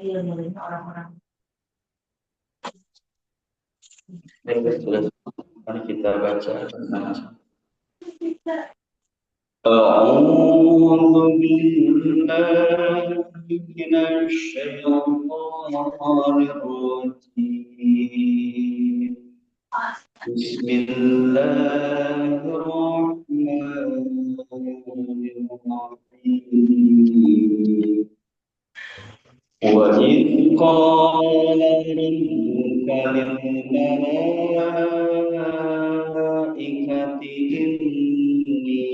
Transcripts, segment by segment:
ilmu orang-orang. Baik, sudah. Mari kita baca tentang أعوذ بالله من الشيطان الرجيم بسم الله الرحمن الرحيم وإذ قال ربك للملائكة إني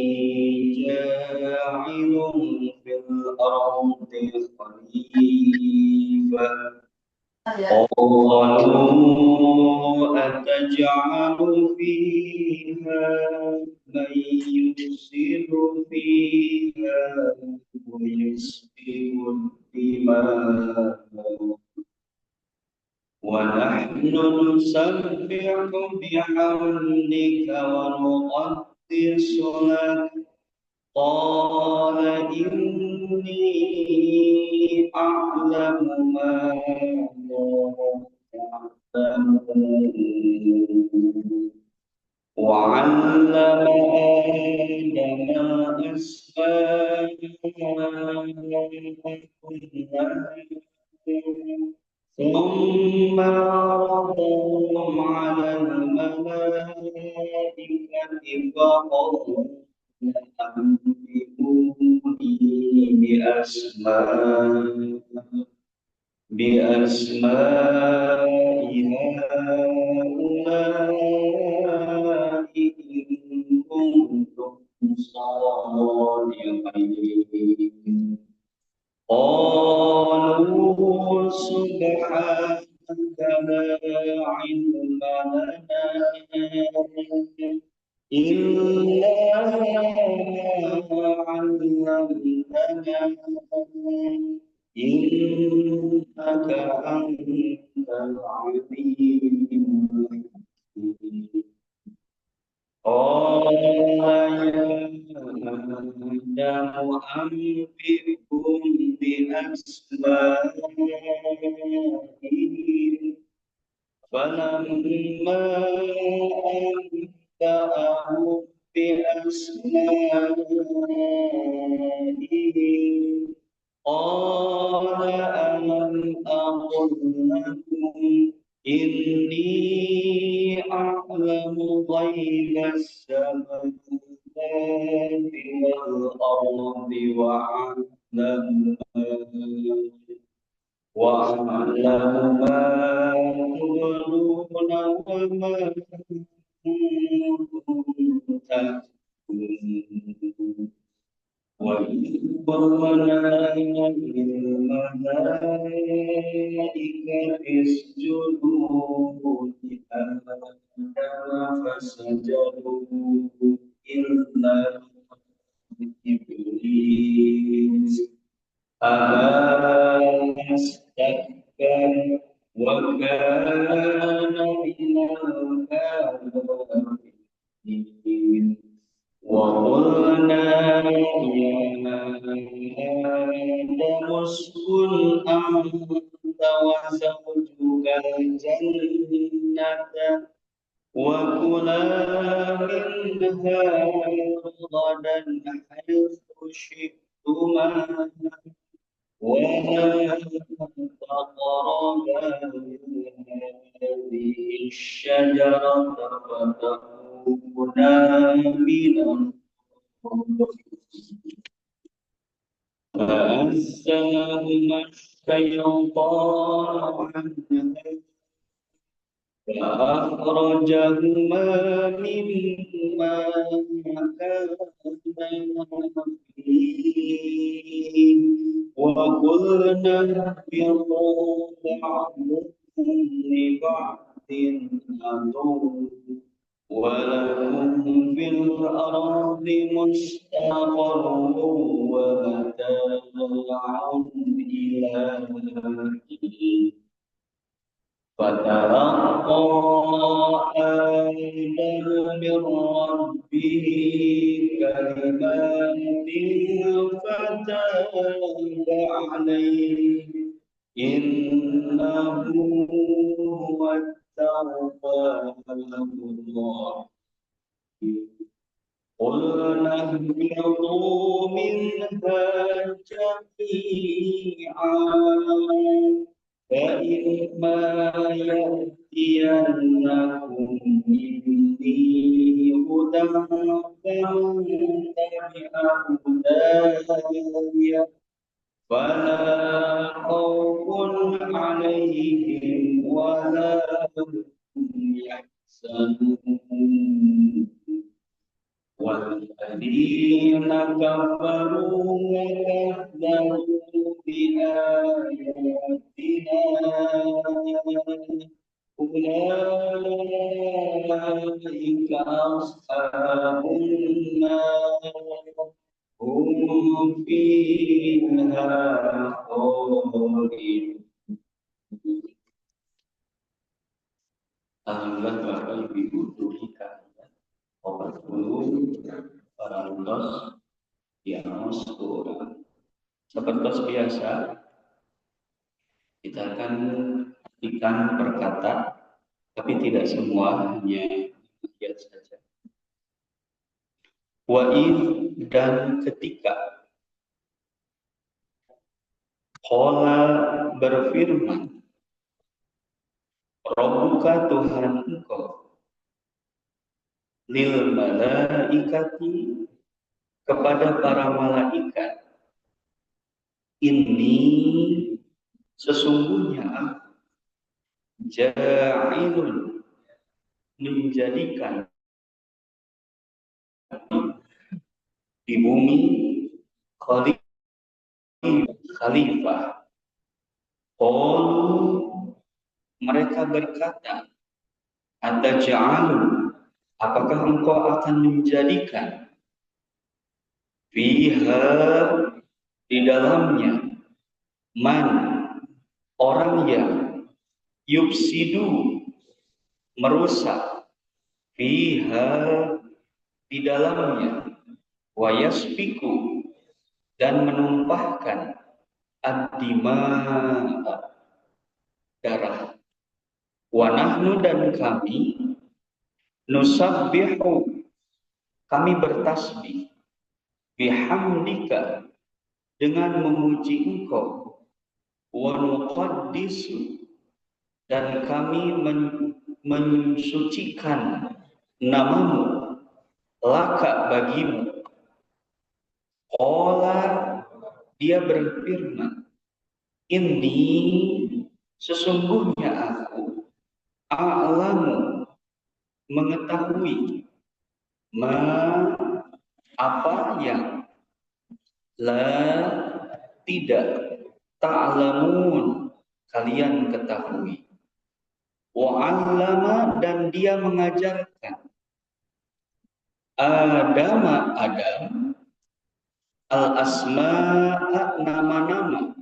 جاعل في الأرض خليفة قالوا أتجعل فيها من يفسد فيها ويسفك الدماء ونحن نسبح بحمدك ونقدس لك قال إني أعلم ما لا تعلمون وعلم آدم الأسماء ثم عرضهم على الملائكة فقالوا أنبئوني بأسماء هؤلاء إن كنتم صادقين قالوا سبحانك لا علم لنا إلا ما علمتنا إنك أنت العليم الحكيم قال يا آدم أنبئهم بأسمائهم فلما أنبأهم بأسمائهم قال ألم أقل لكم إني أعلم غيب السماوات والأرض وأعلم ما تبدون وما كنتم تكتمون وإذ قلنا للملائكة اسجدوا لآدم فسجدوا إلا إبليس أبى واستكبر وكان من الكافرين وقلنا يا آدم اسكن أنت وزوجك الجنة وكلا منها رغدا حيث شئتما ولا تقربا هذه الشجرة فتكونا من فأنساهما الشيطان عنها فأخرجهما مما كانا فيه وقلنا اهبطوا بعضكم لبعض عدو ولكم في الأرض مستقر ومتاع إلى حين فتلقى آدم من ربه كلمات فتاب عليه innahu huwat tawwabur rahim. قلنا اهبطوا منها جميعا فإما يأتينكم مني هدى فمن تبع هداي فلا خوف عليهم ولا هم يحزنون والذين كفروا وكذبوا بآياتنا أولئك أصحاب النار هم فيها خالدون. Alhamdulillah Bapak Ibu Guru kalian, Bapak Guru, para lutos, yang sekolah. Seperti biasa, kita akan artikan perkata, tapi tidak semua, hanya bagian saja. Wa'id dan ketika Qala berfirman, Rabbuka Tuhan engkau, lil malaikati kepada para malaikat, ini sesungguhnya aku ja'ilun menjadikan di bumi khalifah. Qalu mereka berkata, Ataj'alu apakah engkau akan menjadikan fiha di dalamnya man orang yang yufsidu merusak fiha di dalamnya wa yasfiku dan menumpahkan ad-dima darah wa nahnu dan kami nusabbihu kami bertasbih bihamdika dengan memuji engkau wa nuqaddisu dan kami mensucikan namamu laka bagimu. Qala dia berfirman, inni sesungguhnya aku a'lamu mengetahui ma apa yang la tidak ta'lamun kalian ketahui. Wa'allama dan dia mengajarkan Adam al-asma'a nama-nama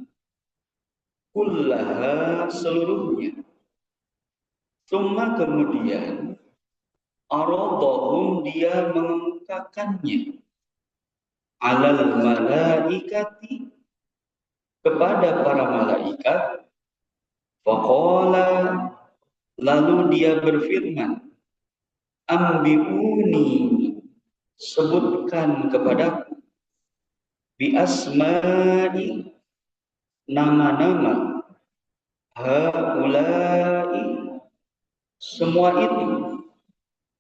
kullaha seluruhnya. Tsumma kemudian aradahum dia mengemukakannya alal malaikati kepada para malaikat. Faqala lalu dia berfirman, ambiuni sebutkan kepadaku bi asma'i nama-nama haulai semua itu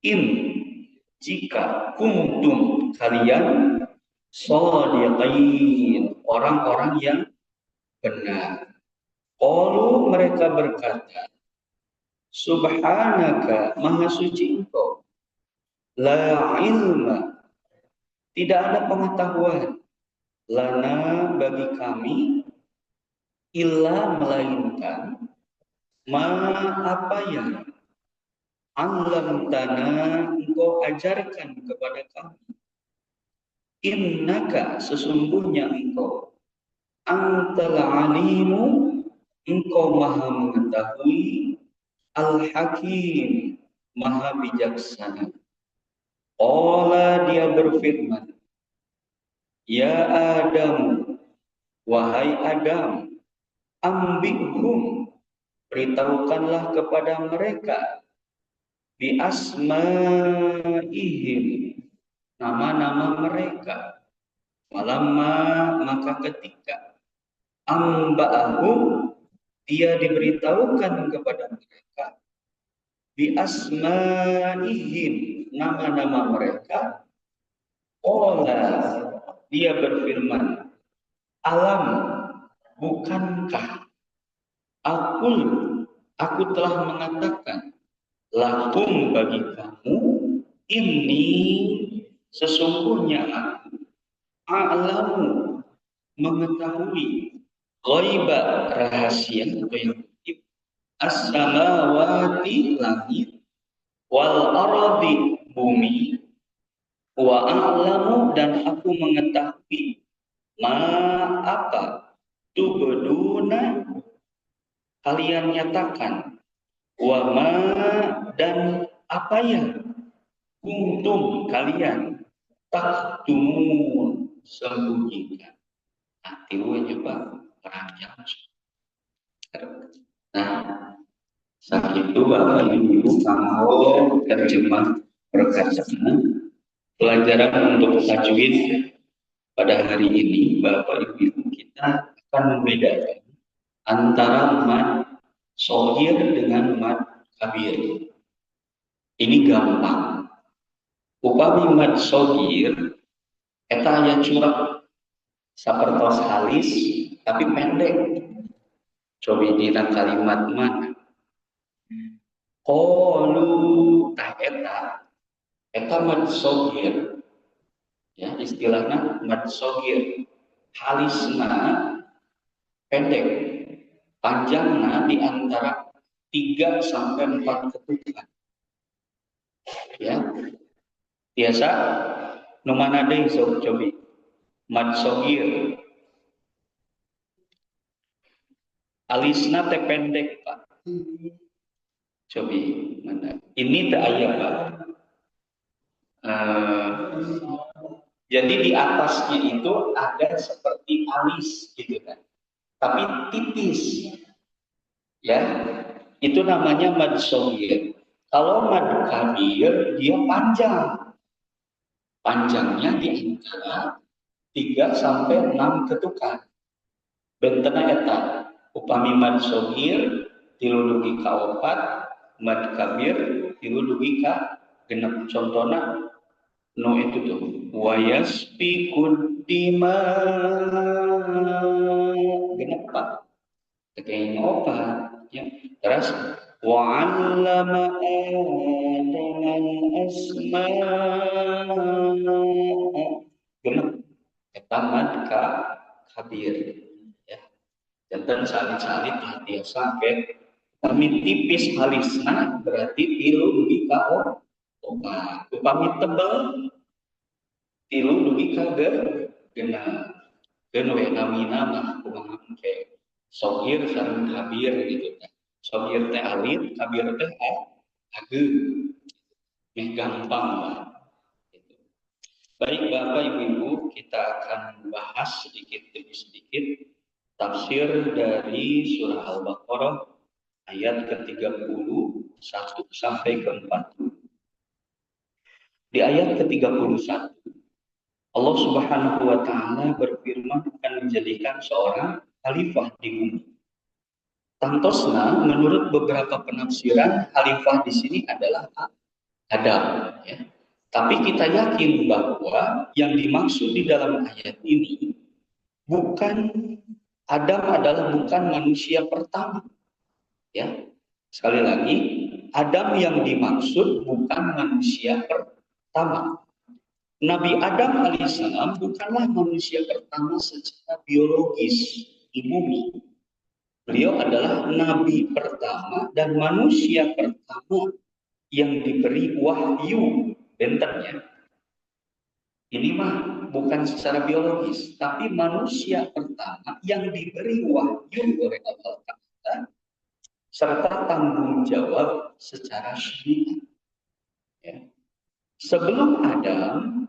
in jika kuntum kalian shadiqin orang-orang yang benar. Qalu mereka berkata, subhanaka maha suci engkau, la ilma tidak ada pengetahuan, lana bagi kami, illa melainkan ma apa yang alam tanah engkau ajarkan kepada kami. Innaka sesungguhnya engkau antal alimu engkau maha mengetahui al-hakim maha bijaksana. Qala dia berfirman, ya Adam wahai Adam ambihum, beritahukanlah kepada mereka, bi asmaihim, nama-nama mereka. Walamma, maka ketika amba'ahum, dia diberitahukan kepada mereka, bi asmaihim, nama-nama mereka. Qala, dia berfirman, alam, bukankah aku telah mengatakan lakum, bagi kamu, ini sesungguhnya aku a'lamu, mengetahui ghaiba, rahasia atau yang gaib, as-samawati, langit, wal ardi, bumi, wa a'lamu, dan aku mengetahui ma, apa, tubduna, kalian nyatakan, wa ma, dan apa yang kuntum, kalian taktumun, sembunyikan. Tilunya Pak, panjang. Nah, saat itu Bapak Ibu mau terjemah perkataan pelajaran untuk tajwid pada hari ini. Bapak Ibu kita akan membedakan antara mad shogir dengan mad kabir. Ini gampang. Upami mad shogir eta aya curah sapertos halis tapi pendek. Coba dina kalimat mana? Qalu, tah eta mad shogir. Ya, istilahnya mad shogir. Halisna pendek. Panjangnya di antara 3 sampai 4 ketukan. Ya. Biasa nu mana deui sok cobi. Mad shogir. Alisna teh pendek, Pak. Cobi mana? Ini teh aya, Pak. Jadi di atasnya itu ada seperti alis gitu kan. Tapi tipis. Ya. Itu namanya mad shogir. Kalau mad kabir dia panjang. Panjangnya di antara 3 sampai 6 ketukan. Bentena eta upami mad shogir 3 ka 4, mad kabir 3 ka 6. Contohna no itu tuh wayasbiqud dima, genep Pak, kayak ngopa ya. Terus wa'allama adaman asma, genep eta mad kabir ya. Janten salit-salit biasa ke kami tipis halisna berarti 3 ka 4. Upami tebal 3 ka 6. Dan we namina mah kumaha ke shogir sareng kabir gitu kan. Shogir teh alit, kabir teh ageng. Gampang lah. Gitu. Baik Bapak Ibu, kita akan bahas sedikit demi sedikit tafsir dari surah Al-Baqarah ayat ke-31 sampai ke-40. Di ayat ke-31 Allah Subhanahu wa taala berfirman akan menjadikan seorang khalifah di bumi. Tantosna menurut beberapa penafsiran khalifah di sini adalah Adam ya. Tapi kita yakin bahwa yang dimaksud di dalam ayat ini bukan Adam adalah bukan manusia pertama. Ya. Sekali lagi, Adam yang dimaksud bukan manusia pertama. Nabi Adam alaihissalam bukanlah manusia pertama secara biologis di bumi. Beliau adalah nabi pertama dan manusia pertama yang diberi wahyu benternya. Ini mah bukan secara biologis, tapi manusia pertama yang diberi wahyu oleh Allah Ta'ala serta tanggung jawab secara syariat. Ya. Sebelum Adam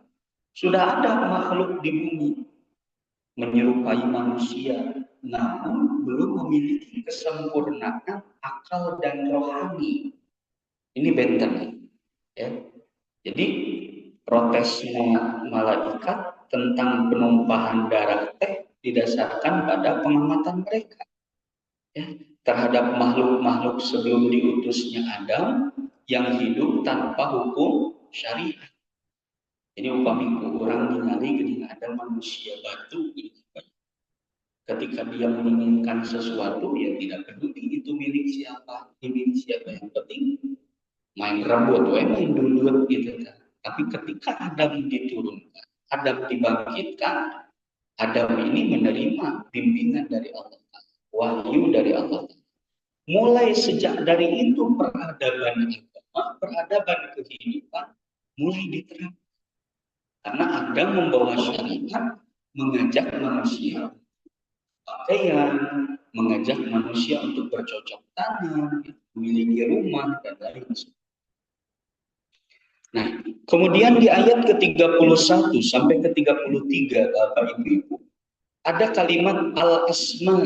sudah ada makhluk di bumi menyerupai manusia. namun belum memiliki kesempurnaan akal dan rohani. Ini benteng, ya. Jadi protesnya malaikat tentang penumpahan darah teh didasarkan pada pengamatan mereka, ya, terhadap makhluk-makhluk sebelum diutusnya Adam yang hidup tanpa hukum syariat. Jadi upami orang ningali geuning ada manusia batu gitu. Ketika dia menginginkan sesuatu, ya tidak peduli itu milik siapa, ini milik siapa, yang penting main rebut, main duluan gitu kan. Tapi ketika Adam diturunkan, Adam dibangkitkan, Adam ini menerima bimbingan dari Allah, wahyu dari Allah. Mulai sejak dari itu peradaban agama, peradaban kehidupan mulai diterapkan. Karena Adam membawa syariat, mengajak manusia pakaian, mengajak manusia untuk bercocok tanam, memiliki rumah, dan lain sebagainya. Nah, kemudian di ayat ke-31 sampai ke-33, Bapak Ibu, ada kalimat al-asma,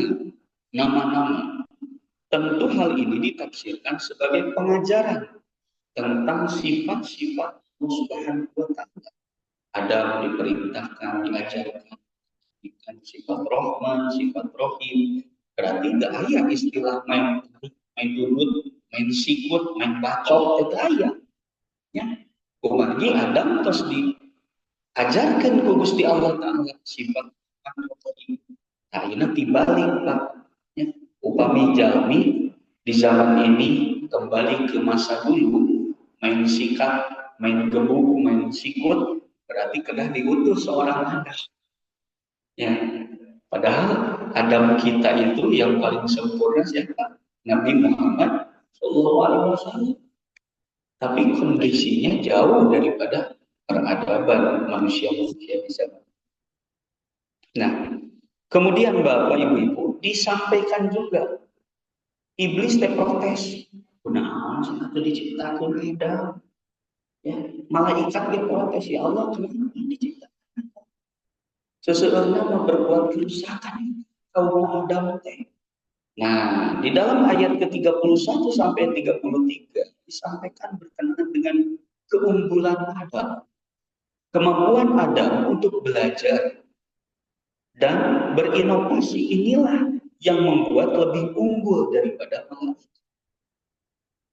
nama-nama. Tentu hal ini ditafsirkan sebagai pengajaran tentang sifat-sifat Allah Subhanahu wa Ta'ala. Adam diperintahkan, diajarkan sifat Rahman, sifat Rahim. Berarti nggak ada istilah main durut, main sikut, main bacot, itu ayah. Ya. Kumargi Adam terus diajarkan ku Gusti Allah Ta'ala sifat Rahim. Nah, ini dibalik Pak. Ya. Upami jalmi di zaman ini kembali ke masa dulu, main sikat, main gebuk, main sikut, berarti kena diutus seorang anak. Ya, padahal Adam kita itu yang paling sempurna siapa? Nabi Muhammad SAW. Tapi kondisinya jauh daripada peradaban manusia-manusia di sana. Nah, kemudian Bapak Ibu disampaikan juga iblis protes. Kunaon sih atuh diciptakeun Adam? Ya, malaikat dia protes, ya Allah, kenapa diciptakan? Seseorang mau berbuat kerusakan kaum Adam teh. Nah, di dalam ayat ke-31 sampai 33 disampaikan berkenaan dengan keunggulan Adam. Kemampuan Adam untuk belajar dan berinovasi inilah yang membuat lebih unggul daripada malaikat.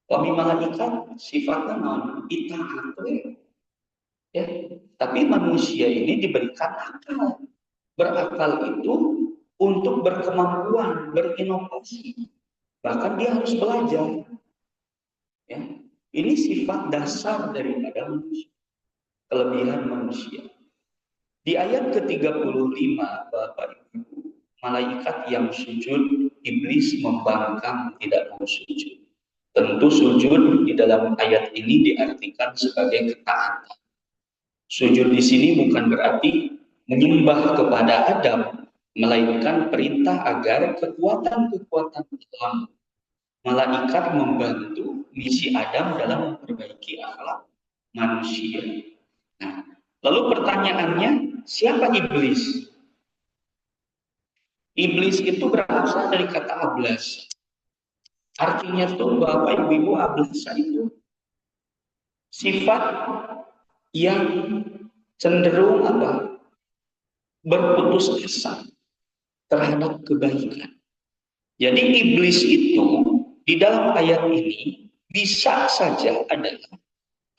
Kami malaikat sifatnya itaat, ya. Tapi manusia ini diberikan akal. Berakal itu untuk berkemampuan, berinovasi. Bahkan dia harus belajar. Ya. Ini sifat dasar daripada manusia. Kelebihan manusia. Di ayat ke-35, Bapak Ibu, malaikat yang sujud, iblis membangkang tidak mau sujud. Tentu sujud di dalam ayat ini diartikan sebagai ketaatan. Sujud di sini bukan berarti menyembah kepada Adam, melainkan perintah agar kekuatan-kekuatan alam malaikat membantu misi Adam dalam memperbaiki akhlak manusia. Nah, lalu pertanyaannya, siapa iblis? Iblis itu berasal dari kata ablas. Artinya tuh Bapak Ibu ablasa itu sifat yang cenderung berputus asa terhadap kebaikan. Jadi iblis itu di dalam ayat ini bisa saja adalah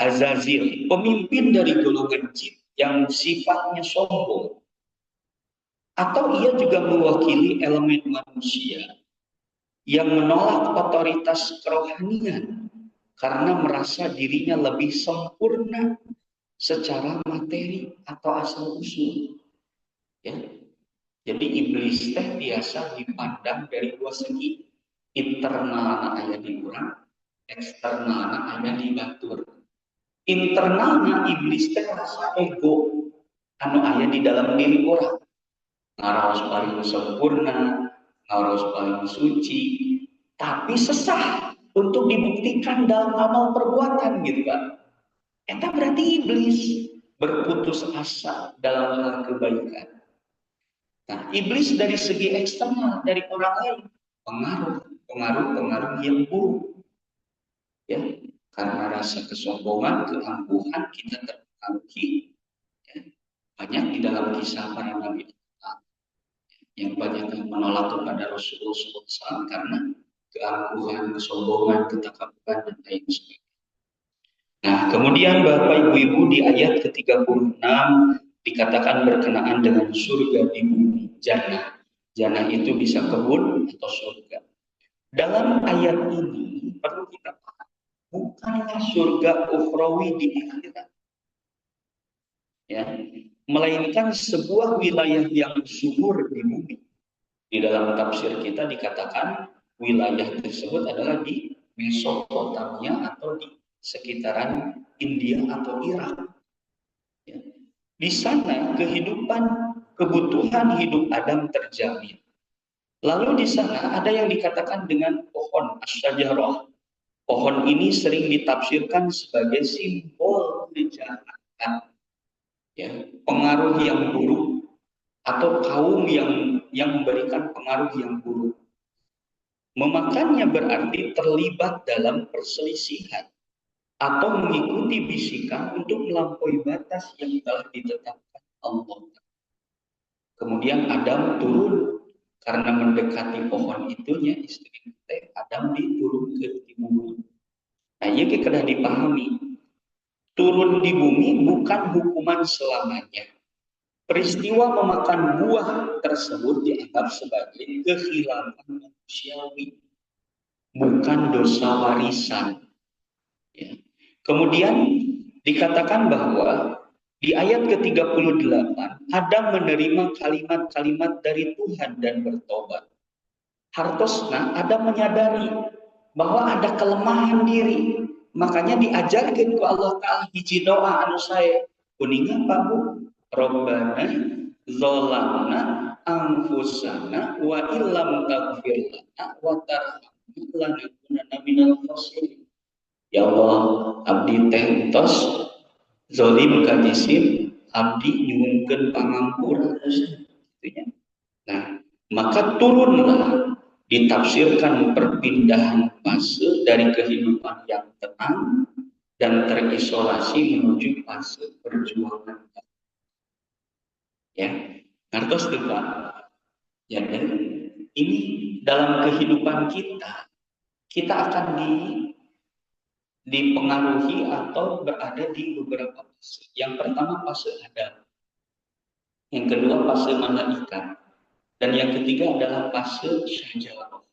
Azazil, pemimpin dari golongan jin yang sifatnya sombong. Atau ia juga mewakili elemen manusia yang menolak otoritas kerohanian karena merasa dirinya lebih sempurna secara materi atau asal-usul. Ya. Jadi iblis teh biasa dipandang dari dua segi. Internal ayah di urang, eksternal ayah di batur. Internalnya iblis teh rasa ego anu ayah di dalam diri orang. Ngaros paling sempurna, ngaros paling suci, tapi sesah untuk dibuktikan dalam amal perbuatan gitu kan. Eta berarti iblis berputus asa dalam hal kebaikan. Nah, iblis dari segi eksternal dari orang lain, pengaruh yang buruk, ya, karena rasa kesombongan, keangkuhan kita terpengaruhi, ya. Banyak di dalam kisah para nabi yang banyak yang menolak kepada Rasulullah SAW karena keangkuhan, kesombongan, ketakaburan dan lain sebagainya. Nah, kemudian Bapak Ibu-Ibu di ayat ke-36 dikatakan berkenaan dengan surga di bumi, jannah. Jannah itu bisa kebun atau surga. Dalam ayat ini perlu kita paham, bukanlah surga ukhrawi di akhirat, ya, melainkan sebuah wilayah yang subur di bumi. Di dalam tafsir kita dikatakan wilayah tersebut adalah di Mesopotamia atau di sekitaran India atau Irak. Ya. Di sana kebutuhan hidup Adam terjamin. Lalu di sana ada yang dikatakan dengan pohon asyajarah. Pohon ini sering ditafsirkan sebagai simbol kejahatan, ya, pengaruh yang buruk atau kaum yang memberikan pengaruh yang buruk. Memakannya berarti terlibat dalam perselisihan atau mengikuti bisikan untuk melampaui batas yang telah ditetapkan Allah. Kemudian Adam turun karena mendekati pohon itunya, istri Adam diturun ke bumi. Nah, ini kena dipahami. Turun di bumi bukan hukuman selamanya. Peristiwa memakan buah tersebut dianggap sebagai kekhilafan manusiawi, bukan dosa warisan. Ya. Kemudian dikatakan bahwa di ayat ke-38 Adam menerima kalimat-kalimat dari Tuhan dan bertobat. Hartosna Adam menyadari bahwa ada kelemahan diri, makanya diajarkan ke Allah Ta'ala hiji doa anu saya kuningan Pak Bu, Rabbana zolamna anfusana wa illam taghfir lana wa tarhamna lanakunanna minal khasirin. Ya Allah, abdi teh tos zolim ka jisim, abdi nyuwunkeun pangampura. Nah, maka turunlah, ditafsirkan perpindahan fase dari kehidupan yang tenang dan terisolasi menuju fase perjuangan. Ya, ngertos tuh Pak. Ya, dan ini dalam kehidupan kita akan dipengaruhi atau berada di beberapa fase. Yang pertama fase Adam, yang kedua fase malaikat, dan yang ketiga adalah fase syajarah.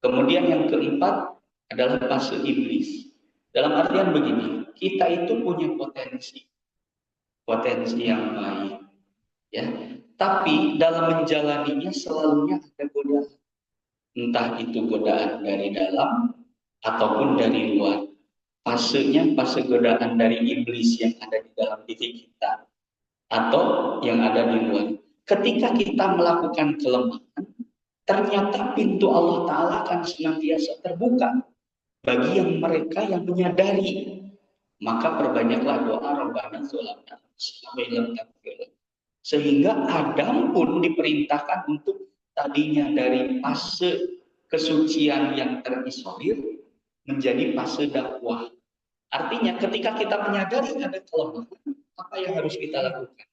Kemudian yang keempat adalah fase iblis. Dalam artian begini, kita itu punya potensi yang baik, ya. Tapi dalam menjalaninya selalunya ada godaan, entah itu godaan dari dalam ataupun dari luar. Fasenya fase godaan dari iblis yang ada di dalam diri kita atau yang ada di luar. Ketika kita melakukan kelemahan, ternyata pintu Allah Ta'ala akan senantiasa terbuka bagi mereka yang menyadari. Maka perbanyaklah doa Rabbana zolamna sehingga Adam pun diperintahkan untuk tadinya dari fase kesucian yang terisolir menjadi fase dakwah. Artinya ketika kita menyadari ada kelemahan, apa yang harus kita lakukan?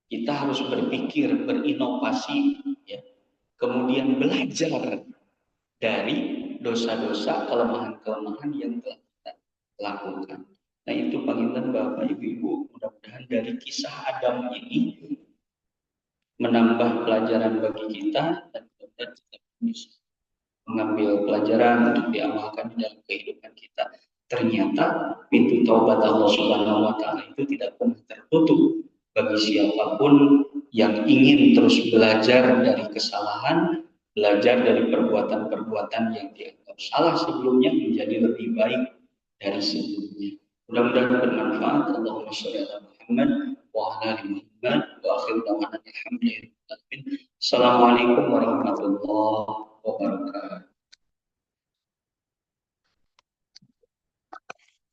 Kita harus berpikir, berinovasi, ya. Kemudian belajar dari dosa-dosa, kelemahan-kelemahan yang telah kita lakukan. Nah, itu panggilan Bapak Ibu, mudah-mudahan dari kisah Adam ini menambah pelajaran bagi kita dan kita bisa mengambil pelajaran untuk diamalkan di dalam kehidupan kita. Ternyata pintu taubat Allah Subhanahu wa Ta'ala itu tidak pernah tertutup bagi siapapun yang ingin terus belajar dari kesalahan, belajar dari perbuatan-perbuatan yang dianggap salah sebelumnya menjadi lebih baik dari sebelumnya. Mudah-mudahan bermanfaat. Allahumma sholli ala Muhammad wa ala ali Muhammad wa akhir da'wana alhamdulillah. Assalamualaikum warahmatullahi wabarakatuh.